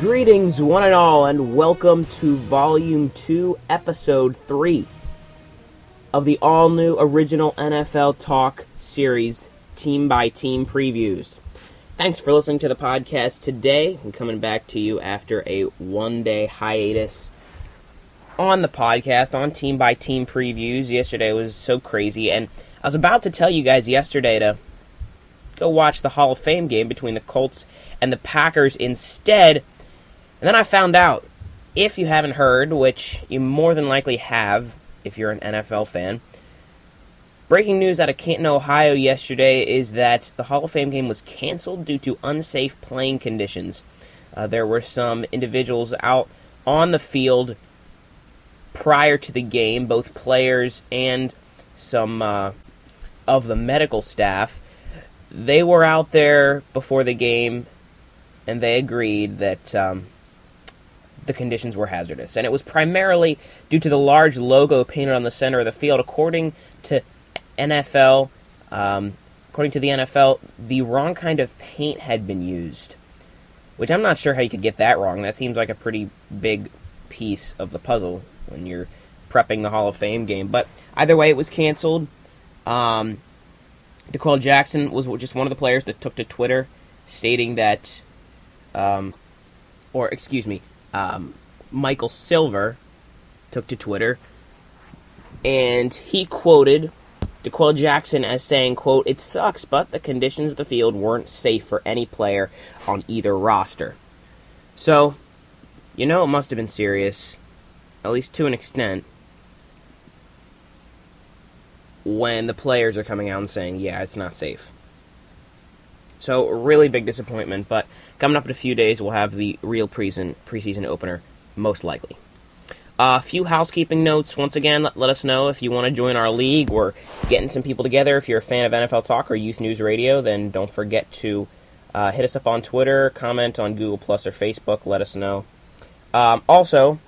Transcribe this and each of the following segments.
Greetings, one and all, and welcome to Volume 2, Episode 3 of the all-new original NFL Talk series, Team by Team Previews. Thanks for listening to the podcast today. I'm coming back to you after a one-day hiatus on the podcast, on Team by Team Previews. Yesterday was so crazy, and I was about to tell you guys yesterday to go watch the Hall of Fame game between the Colts and the Packers instead. And then I found out, if you haven't heard, which you more than likely have if you're an NFL fan, breaking news out of Canton, Ohio yesterday is that the Hall of Fame game was canceled due to unsafe playing conditions. There were some individuals out on the field prior to the game, both players and some of the medical staff. They were out there before the game, and they agreed that the conditions were hazardous. And it was primarily due to the large logo painted on the center of the field. According to the NFL, the wrong kind of paint had been used, which I'm not sure how you could get that wrong. That seems like a pretty big piece of the puzzle when you're prepping the Hall of Fame game. But either way, it was canceled. DeQuell Jackson was just one of the players that took to Twitter stating that, Michael Silver took to Twitter, and he quoted DeQuell Jackson as saying, quote, "It sucks, but the conditions of the field weren't safe for any player on either roster." So, it must have been serious, at least to an extent, when the players are coming out and saying, yeah, it's not safe. So, really big disappointment, but coming up in a few days, we'll have the real preseason opener, most likely. A few housekeeping notes. Once again, let us know if you want to join our league. We're getting some people together. If you're a fan of NFL Talk or Youth News Radio, then don't forget to hit us up on Twitter, comment on Google Plus or Facebook, let us know. Also,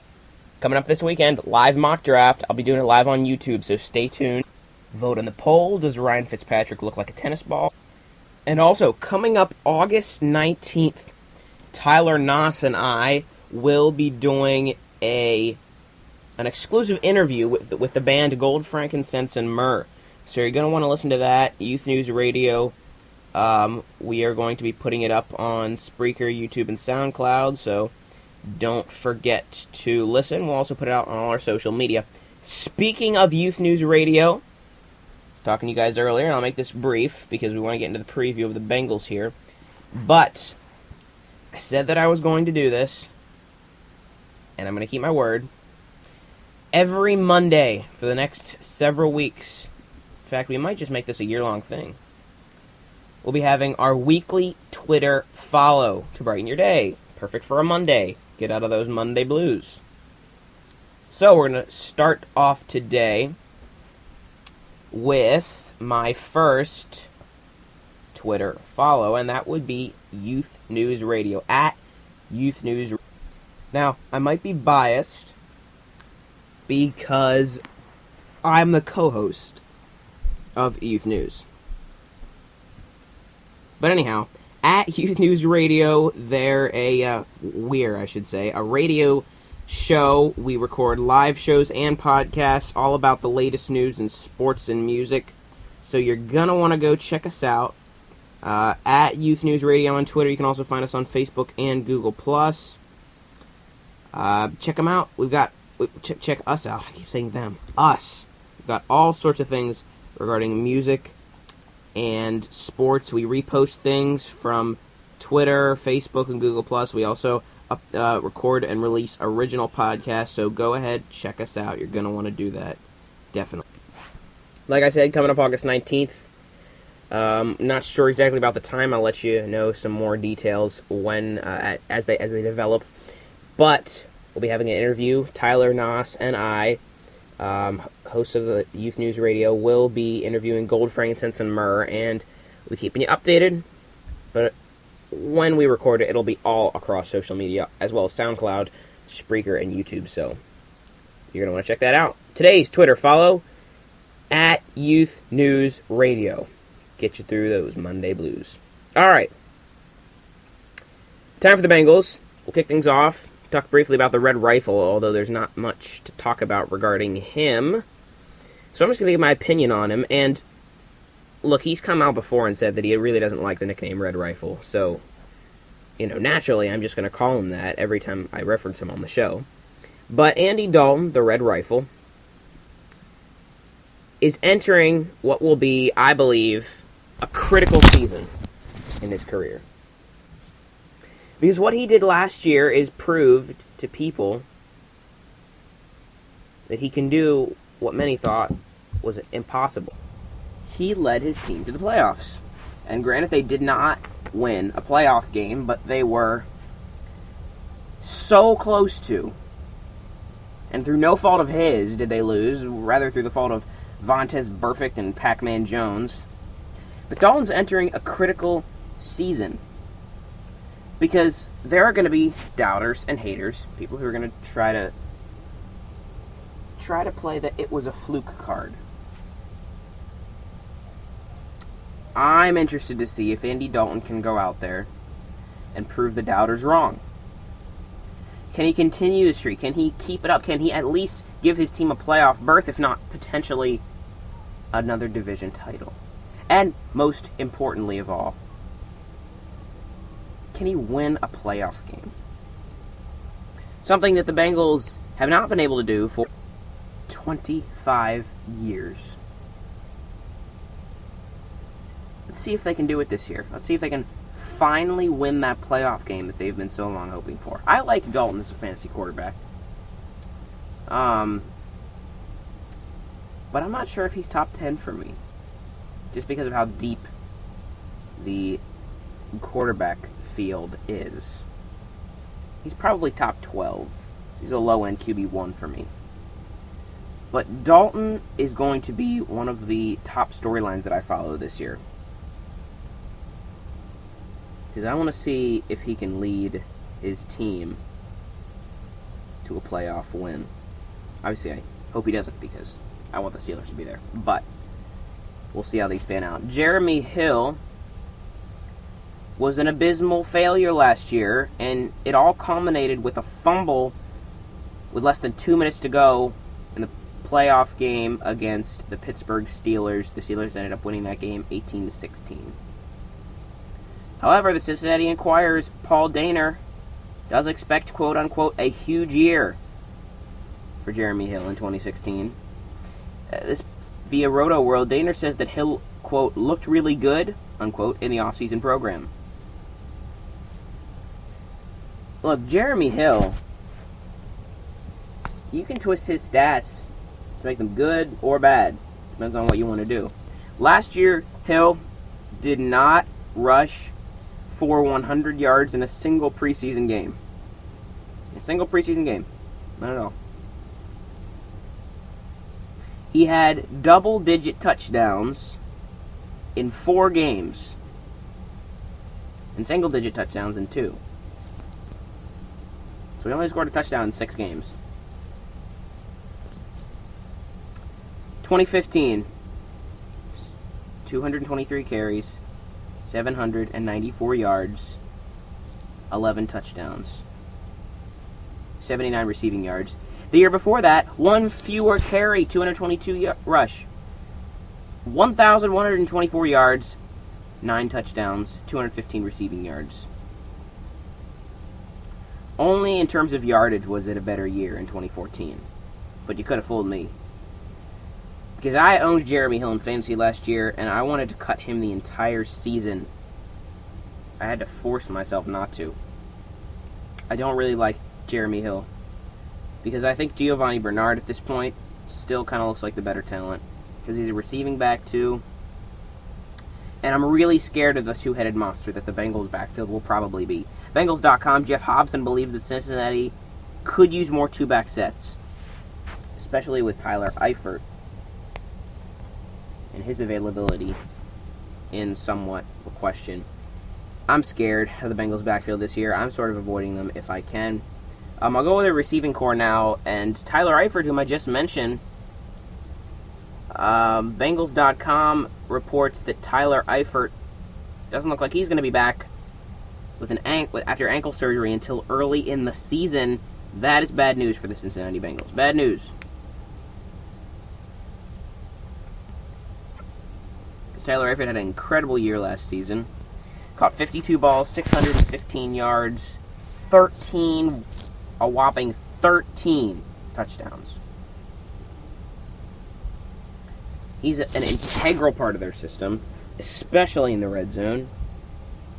coming up this weekend, live mock draft. I'll be doing it live on YouTube, so stay tuned. Vote in the poll. Does Ryan Fitzpatrick look like a tennis ball? And also, coming up August 19th, Tyler Noss and I will be doing an exclusive interview with the band Gold, Frankincense, and Myrrh. So you're going to want to listen to that. Youth News Radio. We are going to be putting it up on Spreaker, YouTube, and SoundCloud, so don't forget to listen. We'll also put it out on all our social media. Speaking of Youth News Radio, talking to you guys earlier, and I'll make this brief because we want to get into the preview of the Bengals here. But I said that I was going to do this, and I'm going to keep my word. Every Monday for the next several weeks, in fact, we might just make this a year-long thing, we'll be having our weekly Twitter follow to brighten your day. Perfect for a Monday. Get out of those Monday blues. So we're going to start off today with my first Twitter follow, and that would be Youth News Radio, at Youth News. Now, I might be biased because I'm the co-host of Youth News. But anyhow, at Youth News Radio, we're a radio show. We record live shows and podcasts all about the latest news in sports and music. So you're going to want to go check us out at Youth News Radio on Twitter. You can also find us on Facebook and Google+. Check them out. Check us out. I keep saying them. Us. We've got all sorts of things regarding music and sports. We repost things from Twitter, Facebook, and Google+. We also record and release original podcasts, so go ahead, check us out. You're going to want to do that, definitely. Like I said, coming up August 19th. Not sure exactly about the time. I'll let you know some more details when as they develop. But we'll be having an interview. Tyler Noss and I, hosts of the Youth News Radio, will be interviewing Gold, Frankincense, and Myrrh, and we'll be keeping you updated. But when we record it, it'll be all across social media, as well as SoundCloud, Spreaker, and YouTube, so you're going to want to check that out. Today's Twitter follow, at Youth News Radio. Get you through those Monday blues. All right. Time for the Bengals. We'll kick things off. Talk briefly about the Red Rifle, although there's not much to talk about regarding him. So I'm just going to give my opinion on him. And look, he's come out before and said that he really doesn't like the nickname Red Rifle. So, naturally, I'm just going to call him that every time I reference him on the show. But Andy Dalton, the Red Rifle, is entering what will be, I believe, a critical season in his career. Because what he did last year is proved to people that he can do what many thought was impossible. He led his team to the playoffs. And granted, they did not win a playoff game, but they were so close to. And through no fault of his did they lose, rather through the fault of Vontaze Burfict and Pac-Man Jones. But Dalton's entering a critical season. Because there are going to be doubters and haters, people who are going to try to play that it was a fluke card. I'm interested to see if Andy Dalton can go out there and prove the doubters wrong. Can he continue the streak? Can he keep it up? Can he at least give his team a playoff berth, if not potentially another division title? And most importantly of all, can he win a playoff game? Something that the Bengals have not been able to do for 25 years. Let's see if they can do it this year. Let's see if they can finally win that playoff game that they've been so long hoping for. I like Dalton as a fantasy quarterback. But I'm not sure if he's top 10 for me. Just because of how deep the quarterback field is. He's probably top 12. He's a low-end QB1 for me. But Dalton is going to be one of the top storylines that I follow this year. Because I want to see if he can lead his team to a playoff win. Obviously, I hope he doesn't, because I want the Steelers to be there. But we'll see how these pan out. Jeremy Hill was an abysmal failure last year, and it all culminated with a fumble with less than 2 minutes to go in the playoff game against the Pittsburgh Steelers. The Steelers ended up winning that game 18-16. However, the Cincinnati Enquirer's Paul Dehner does expect, quote-unquote, a huge year for Jeremy Hill in 2016. This via Roto World, Dehner says that Hill, quote, looked really good, unquote, in the offseason program. Look, Jeremy Hill, you can twist his stats to make them good or bad. Depends on what you want to do. Last year, Hill did not rush for 100 yards in a single preseason game. A single preseason game. Not at all. He had double-digit touchdowns in 4 games. And single-digit touchdowns in 2. So he only scored a touchdown in 6 games. 2015, 223 carries, 794 yards, 11 touchdowns, 79 receiving yards. The year before that, 1 fewer carry, 222 rush, 1,124 yards, 9 touchdowns, 215 receiving yards. Only in terms of yardage was it a better year in 2014. But you could have fooled me. Because I owned Jeremy Hill in fantasy last year, and I wanted to cut him the entire season. I had to force myself not to. I don't really like Jeremy Hill. Because I think Giovanni Bernard at this point still kind of looks like the better talent. Because he's a receiving back too. And I'm really scared of the two-headed monster that the Bengals backfield will probably be. Bengals.com, Jeff Hobson believes that Cincinnati could use more two-back sets. Especially with Tyler Eifert and his availability in somewhat a question. I'm scared of the Bengals backfield this year. I'm sort of avoiding them if I can. I'll go with a receiving core now, and Tyler Eifert, whom I just mentioned, Bengals.com reports that Tyler Eifert doesn't look like he's going to be back after ankle surgery until early in the season. That is bad news for the Cincinnati Bengals. Bad news. Because Tyler Eifert had an incredible year last season. Caught 52 balls, 616 yards, a whopping 13 touchdowns. He's an integral part of their system, especially in the red zone.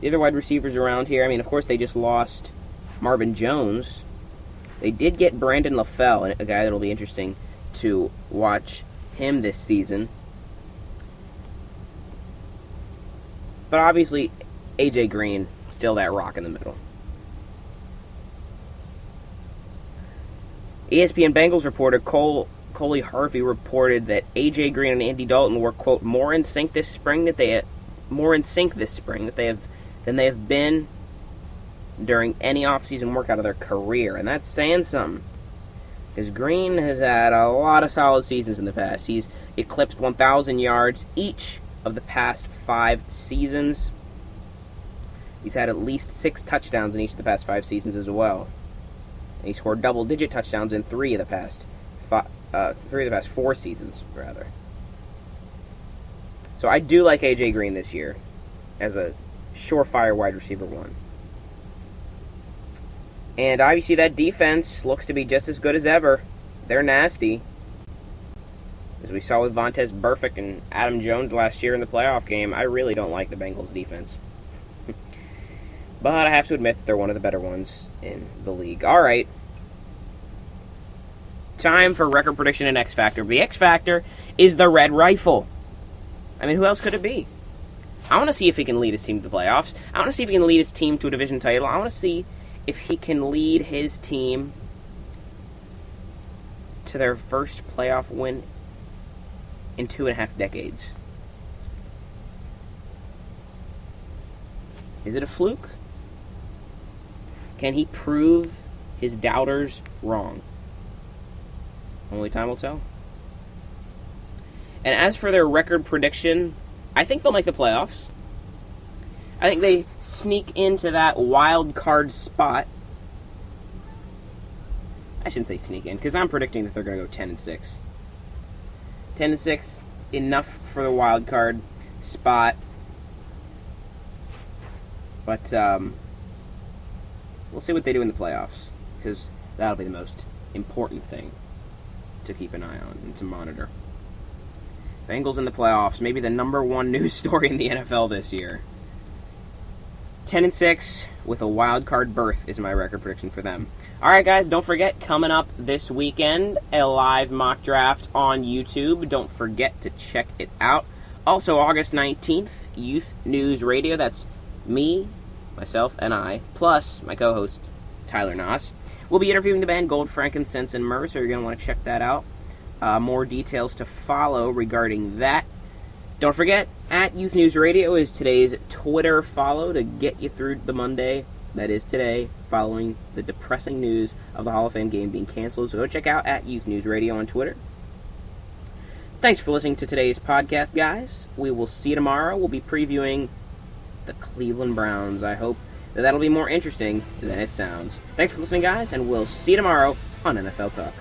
The other wide receivers around here, of course, they just lost Marvin Jones. They did get Brandon LaFell, a guy that'll be interesting to watch him this season. But obviously, A.J. Green, still that rock in the middle. ESPN Bengals reporter Coley Harvey reported that A.J. Green and Andy Dalton were, quote, more in sync this spring than they have been during any offseason workout of their career. And that's saying something. Because Green has had a lot of solid seasons in the past. He's eclipsed 1,000 yards each of the past 5 seasons. He's had at least 6 touchdowns in each of the past 5 seasons as well. And he scored double-digit touchdowns in 3 of the past 4 seasons, rather. So I do like A.J. Green this year as a surefire wide receiver 1. And obviously that defense looks to be just as good as ever. They're nasty. As we saw with Vontaze Burfict and Adam Jones last year in the playoff game, I really don't like the Bengals defense. But I have to admit that they're one of the better ones in the league. All right. Time for record prediction and X Factor. The X Factor is the Red Rifle. Who else could it be? I want to see if he can lead his team to the playoffs. I want to see if he can lead his team to a division title. I want to see if he can lead his team to their first playoff win in 2.5 decades. Is it a fluke? Can he prove his doubters wrong? Only time will tell. And as for their record prediction, I think they'll make the playoffs. I think they sneak into that wild card spot. I shouldn't say sneak in, because I'm predicting that they're going to go 10-6. 10-6, enough for the wild card spot. But we'll see what they do in the playoffs, because that'll be the most important thing to keep an eye on and to monitor. Bengals in the playoffs, maybe the number 1 news story in the NFL this year. 10-6 with a wild card berth is my record prediction for them. All right, guys, don't forget, coming up this weekend, a live mock draft on YouTube. Don't forget to check it out. Also, August 19th, Youth News Radio. That's me, myself, and I, plus my co-host, Tyler Noss. We'll be interviewing the band Gold, Frankincense, and Myrrh, so you're going to want to check that out. More details to follow regarding that. Don't forget, at Youth News Radio is today's Twitter follow to get you through the Monday that is today, following the depressing news of the Hall of Fame game being canceled. So go check out at Youth News Radio on Twitter. Thanks for listening to today's podcast, guys. We will see you tomorrow. We'll be previewing the Cleveland Browns. I hope that'll be more interesting than it sounds. Thanks for listening, guys, and we'll see you tomorrow on NFL Talk.